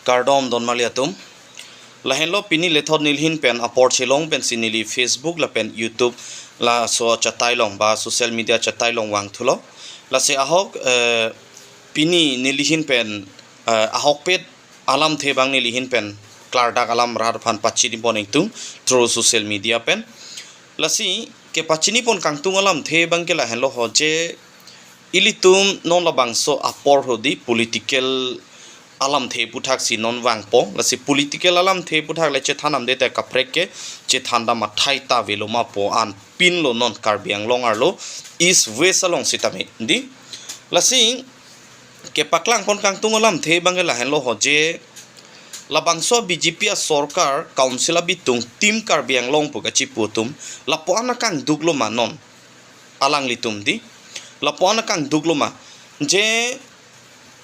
Kardom don maliatum lahen lo pini lethod nilhin pen apor chelong pen sinili Facebook la pen YouTube la so chatai long ba social media chatai long wang thulo la se ahok pini nilihin pen ahok pet alam thebang nilihin pen klardak alam rar phan pachini poning tung through social media pen la si ke pachini pon kangtung alam thebang ke la hen lo hoje ilitum non la bangso apor hodi political alam the puthak si non wangpo la si political alam the puthak le che thanam de ta kaprek ke che thanda ma thai ta velo ma po an pin lo non karbiang long arlo is west along sitame di la si ke paklang pon kang tung alam the bangela hen lo hoje la bangso BJP a sorkar council bitung tim karbiang long pu ka chi putum la po ana kang duglo ma non alang litum di la po ana kang duglo ma je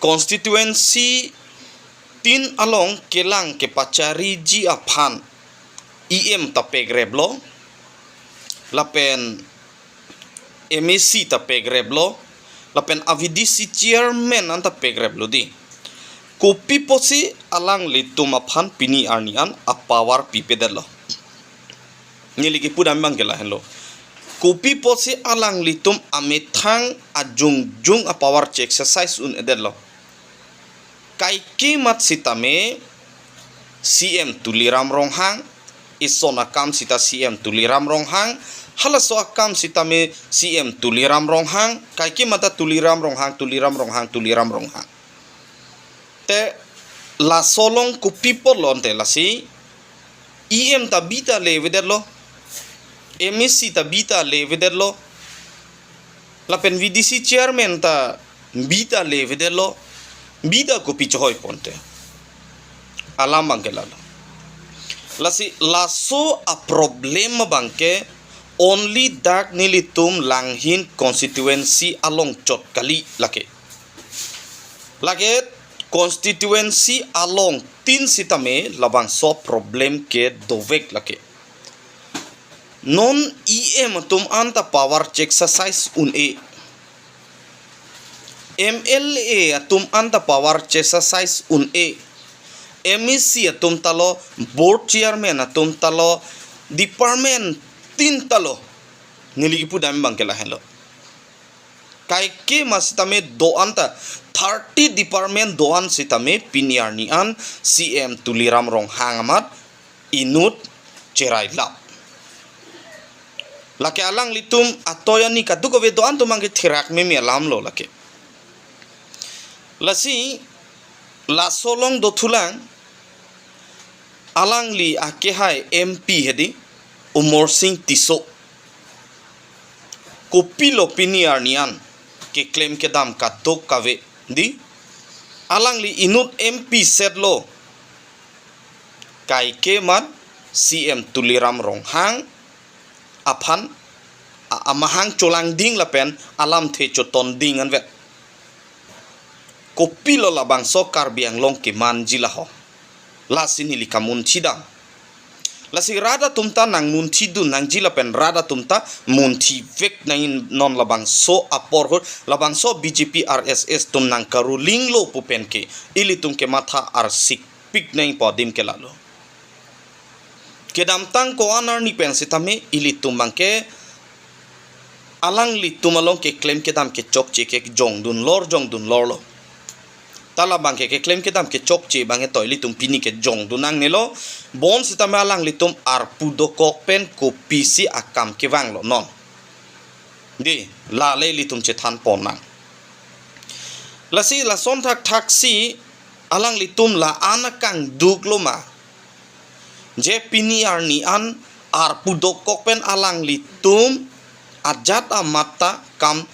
constituency tin along kelang ke pachari ji aphan em tapegreblo lapen MEC tapegreblo lapen AVDC chairman anta pegreblo di kopi posi alang litum aphan pini arnian apawar pipedelo niligi pudam bangela hello kopi posi alang litum amethang ajung jung apawar exercise un edelo kai kimat sitame CM tuliram ronghang isona kam sita CM tuliram ronghang halaso akam sitame CM tuliram ronghang kai kimata tuliram ronghang te la solong ku people lonte la si EM tabita le vederlo MEC tabita le vederlo la pen VDC chairman ta bita le vederlo bida ko pichoy ponte alam bangkela lasi laso a problem bangke only dak nilitum langhin constituency along chot kali lake constituency along tin sitame labang so problem ke dovek lake non EM tum anta power exercise un MLA atum anta power exercise un MEC atum talo board chairman atum talo department tin talo niligipu dami bangkela hello kai ke masitame do anta 30 department doan sitame piniarni an CM tuliram rong hangamat inut cerai lap lake alang litum atoyani kaduko ve doan to mangke thirak me alam lo lake lasi la solong do thulang alang li akehai MP hedi Umor Singh Tiso kopilo piniarnian ke claim ke dam katok kave di alang li inut MP setlo kai ke mat CM tuliram ronghang aphan amahang cholang ding lapen alam the choton ding an vet kopilo labang sokar biang long ke manjila ho lasini likamun chidam lasi rada tumta nang munti dun nang jila pen rada tumta munti vek nang non labang so apor ho labang so BJP RSS tum nang karuling lo pupen ke ili tum ke matha arsik pik nang podim ke lalo kedam tang ko anar ni pen sitame ili tum bangke alang li tumalong ke claim kedam ke chok che ke jong dun lor lo tala bangke ke claim kedam ke chok che bange toili tum pini ke jong dunang nelo bon sitame alang litum arpudo kokpen ko pisi akam ke wanglo non di la le litum che than ponang lasi la son thak si alang litum la anakang dugloma je pini arni an arpudo kokpen alang litum ajat amata kam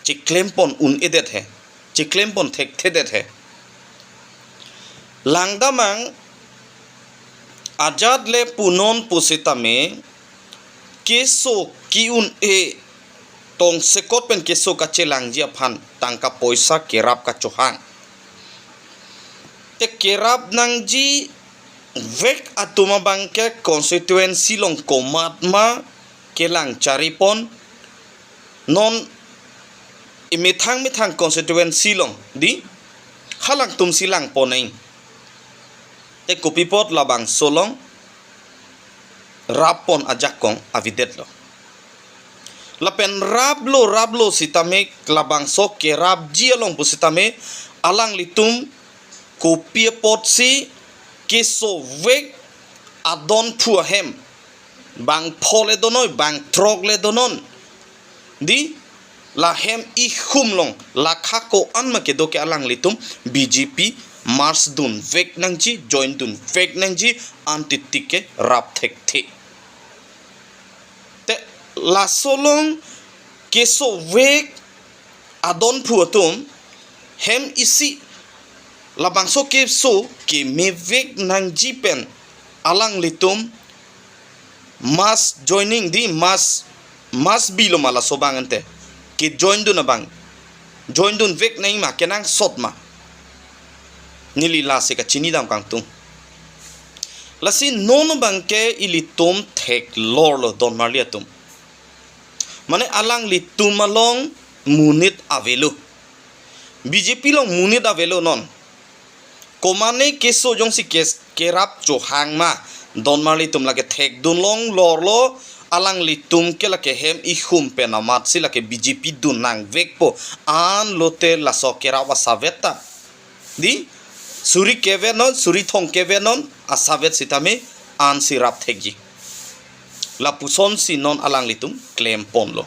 che claim pon un edet he che claim pon thek thedet he langdamang ajad le punon pusitame keso kiun tong sekot pen keso kacelang jia phan tangka poisa kerap kacohang te kerap nangji vek atuma bangke constituency long komatma kelang caripon non imithang constituency long di halang tum silang poneng te kopipot labang solong rapon ajak kong avidet lo lapen rablo sitame labang so ke rab jialong pusitame alang litum kopipot si keso vek adon puahem bang pole donoi bang trog le donon di la hem ikhum long la khako anma ke doke alang litum BJP mars dun vek nangji join dun vek nangji anti tike rap thek the te la solong keso vek adon puatum hem isi la bangso ke so ke me vek nangji pen alang litum mas joining di mas bilo mala sobang ante ke join dun abang join dun vek nai ma kenang sot ma nili la se ka chini dam kang tung lasi non bang ke ilitum thek lor lo don marliatum mane alang litum along munit avelo BJP long munit avelo non komane keso jong si kes kerap cho hang ma don marlitum lage thek dun long lor lo alang litum ke lake hem ikhum pe namat si lake BJP dun nang vekpo an lote la sokera wa saveta di suri kevenon suri thong kevenon asavet sitame an sirap thegi la puson si non alang litum claim ponlo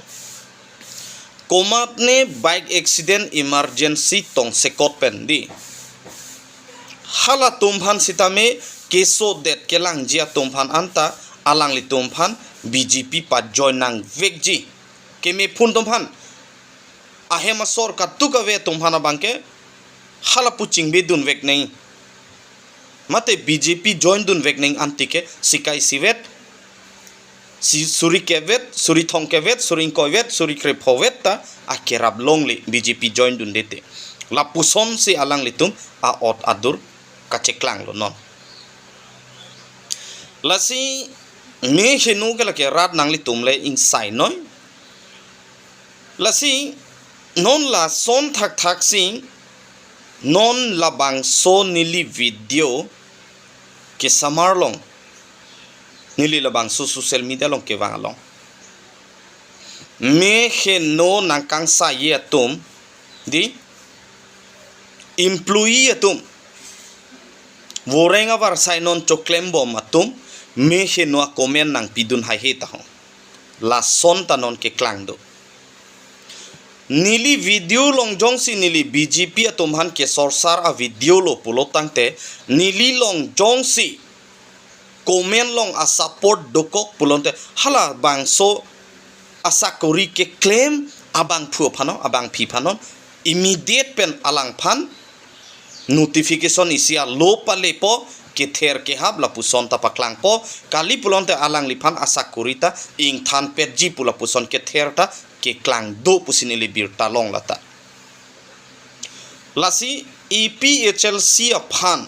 komat ne bike accident emergency tong sekot pen di hala tumphan sitame keso det kelang jia tumphan anta alang litum phan BJP pa join nang vekji keme phun tumphan ahema sor ka tukawe tumphana bangke hala puching be dun vek nei mate BJP join dun vek nei antike sikai sivet suri kevet suri thong kevet suri kovet suri krepovet ta akerab longli BJP join dun dete la puson si alang litum a ot adur kacheklang lo non lasi me henu ke lake rat nang litum le insai noi lasi non la son thak sing non labang so nili video ke samar long nili labang so social media long ke wang long me henu nang kang sa ye tum di employee atum worenga war sai non choklem bom atum me he no komen nang pidun hai he ta ho la son ta non ke klang do nili video long jong si nili BJP atum han ke sorsar a video lo pulotang te nili long jong si komen long a support dokok pulonte hala bang so asa kori ke claim abang phu phano abang phi phanon immediate pen alang phan notification isia lo pale po ke ther ke hab la puson ta paklang po kali pulonte alang liphan asa kurita ing than pet ji pula puson ke ther ta ke klang do pusini libir ta long lata lasi EPHLC aphan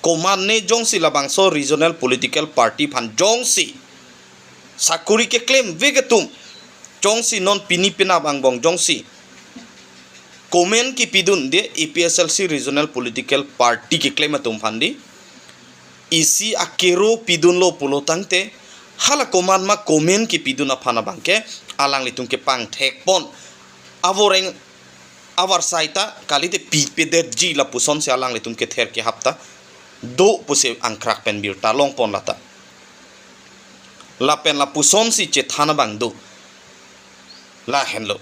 command ne jongsi labangso regional political party phan jongsi sakuri ke claim vegetum jongsi non pinipina bangbong jongsi komen ki pidun de EPSLC regional political party ki claim atum phandi isi akero pidun lo pulotang te hala koman ma komen ki pidun aphana bangke alang litung ke pang thek pon avoreng awar saita kali te pipeder ji la puson se alang litung ke ther ke hapta do puse angkrak pen bir ta long pon lata la pen la puson si che thana bang do la henlo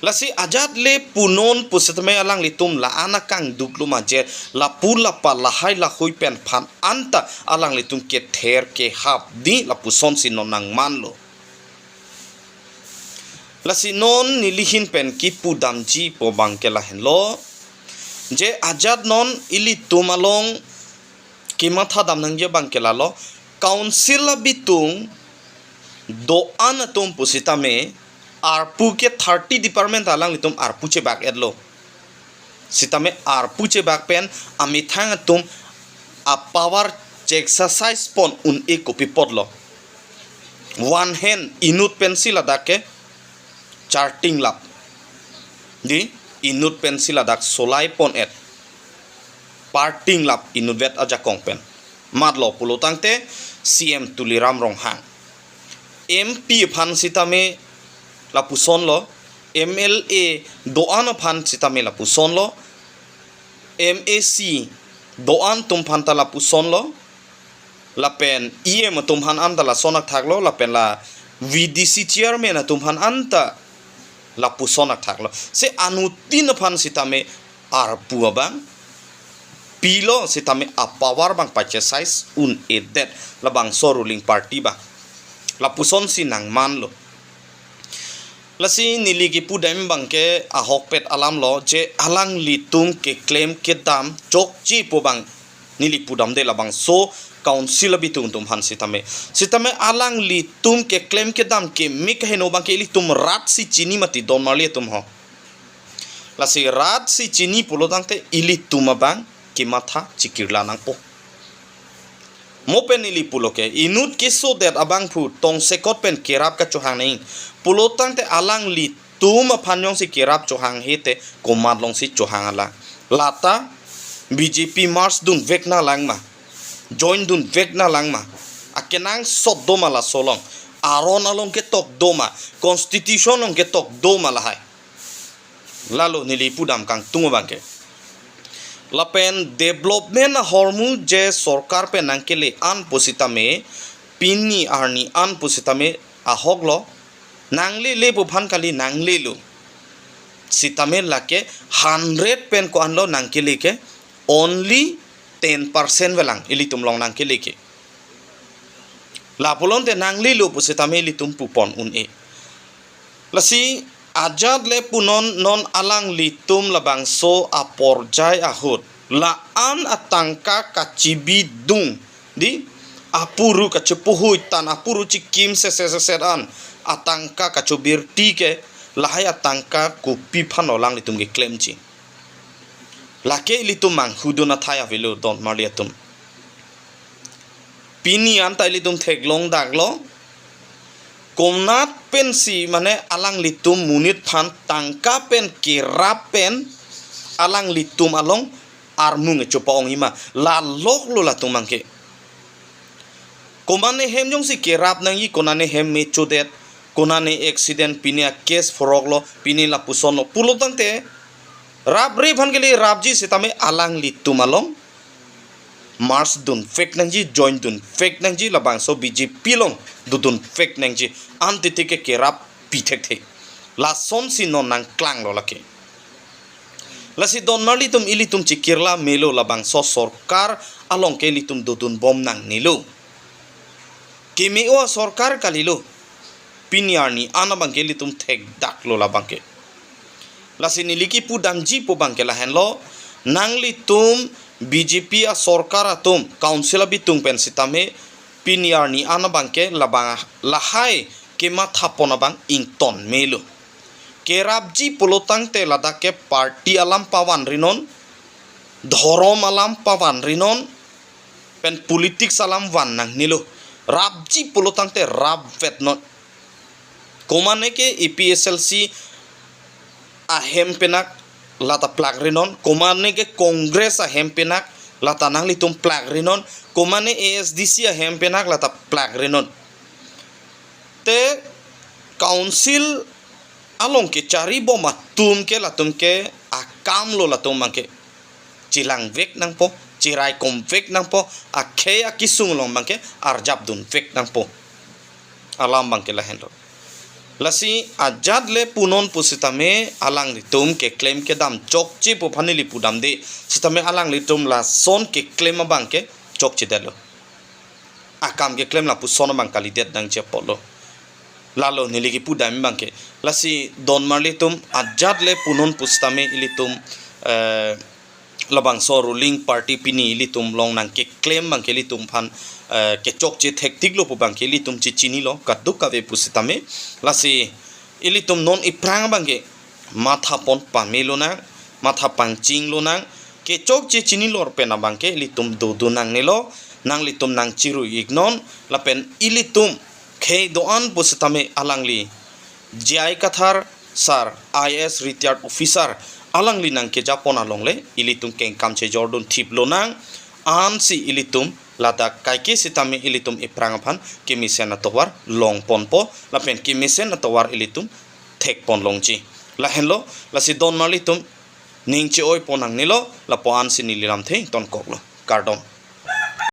lasi ajat le punon pusatme alang litum la anakang duklu maje la pula pa la hai la hui pen phan anta alang litum ke ther ke hap di la puson si nonang manlo lasi non nilihin pen ki pudamji po bangke la henlo je ajat non ili tumalong ki matha damnang je bangke la lo council bitung do anatum pusitame arpu ke 30 department alang litum arpu che bak edlo sitame arpu che bak pen ami thang tum a power exercise pon un e copy podlo one hand inut pencil adake charting lap di inut pencil adak solai pon et parting lap inudvet aja kongpen madlo pulo tangte CM Tuliram Ronghang MP phan sitame la puson lo MLA doan phan sitame la puson lo MAC doan tum phan ta la puson lo la pen EM tum phan anta la sonak thaklo la pen la VDC chairman tum phan anta la pusonak thaklo se anutin phan sitame ar puabang pilo sitame a power bang pache size un edet la bang so ruling party ba la puson sinang man lo la si niligi pudem bang ke ahok pet alam lo je alang litum ke claim ke dam chok chi po bang nili pudam de la bang so council bitung tum han sitame alang litum ke claim ke dam ke mik heno bang ke litum rat si chini mati don marli tum ho la si rat si chini pulo dangte ilitum bang ke matha chikirla nang po mopen ili pulo ke inut ke so that abang phu tong sekot pen kerap ka chuhang nei pulo tangte alang litum phanjong si kerap chuhang hete komat long si chuhang ala lata BJP mars dun vekna langma join dun vekna langma akenang sot doma la solong aron along ke tok doma constitution long ke tok doma la hai lalo nili pudam kang tungo bangke lapen development hormu je sorkar pe nangkele an positame pinni arni an positame ahoglo nangle le bu phan kali nangle lu sitame lake 100 pen ko anlo nangkele ke only 10% velang ilitum long nangkele ke la polon te nangle lu positame ilitum pupon un e lasi ajad le punon non alang litum labang so aporjai ahut la an atangka kachibi dung di apuru kachupuhui tan apuru chikim se an atangka kachubir tike lahai atangka kupi phanolang litum ge claim chi lake litum mang huduna thaya velo don marliatum pini anta litum theglong daglo komnat pensi mane alang litum munit phan tangka pen kirap pen alang litum along armung chopong ima la lok lo la tumangke komane hemjong si kirap nang yi konane hem me chodet konane accident pinia case foroglo pini la pusono pulotangte rabri bhangeli rabji sitame alang litum along mars dun fake nangji join dun fake nangji labang so BJP long dudun fake nangji antite ke kerap pitek the la son si non nang klang lo lake la si don marli tum ilitum chikirla melo labang so sorkar along ke litum dudun bom nang nilo kimi o sorkar kalilo pinyarni anabang ke litum thek dak lo labang ke la si niliki pudamji po bang ke la henlo nang litum BJP a sorkar atum council bitung pen sitame pinyarni anabangke labang lahai kema thapona bang ington melo kerabji polotang te ladake party alam pawan rinon dhorom alam pawan rinon pen politics alam wan nang nilo rabji polotang te rab vetnon komane ke EPSLC ahem penak lata plak rinon komane ke congress a hempenak lata nang litum plak rinon komane ASDC a hempenak lata plak rinon te council along ke cari boma tum ke latum ke akam lo latum mangke cilang vek nang po cirai kom vek nang po akhe akisung long mangke arjab dun vek nang po alam mangke la hendo lasi ajad le punon pusitame alang litum ke claim ke dam chokchi po phanili pudam de sitame alang litum la son ke claim bangke chokchi delo akam ke claim la puson bang kali det dang che polo lalo niligi pudam bangke lasi don marlitum ajad le punon pusitame ilitum labang so ruling party pini ilitum long nang ke claim bangke litum phan ke chokchi thektik lo po bangke litum chi chini lo kaduk ka ve pusitame lasi ilitum non iprang bangke matha pon pamelo na matha pangching lo nang ke chokchi chini lor pe na bangke litum do nang nelo nang litum nang chiru ignon lapen ilitum khei doan pusitame alangli GI kathar sar IS retired officer alang linang ke japona longle ilitum keng kamche jordun thiplo nang an si ilitum lada kaike sitami ilitum iprang phan kimisen atowar long ponpo lapen kimisen atowar ilitum thek pon longchi la henlo la si don malitum ningchi oi ponang nilo la po an si niliram the ton koklo kardom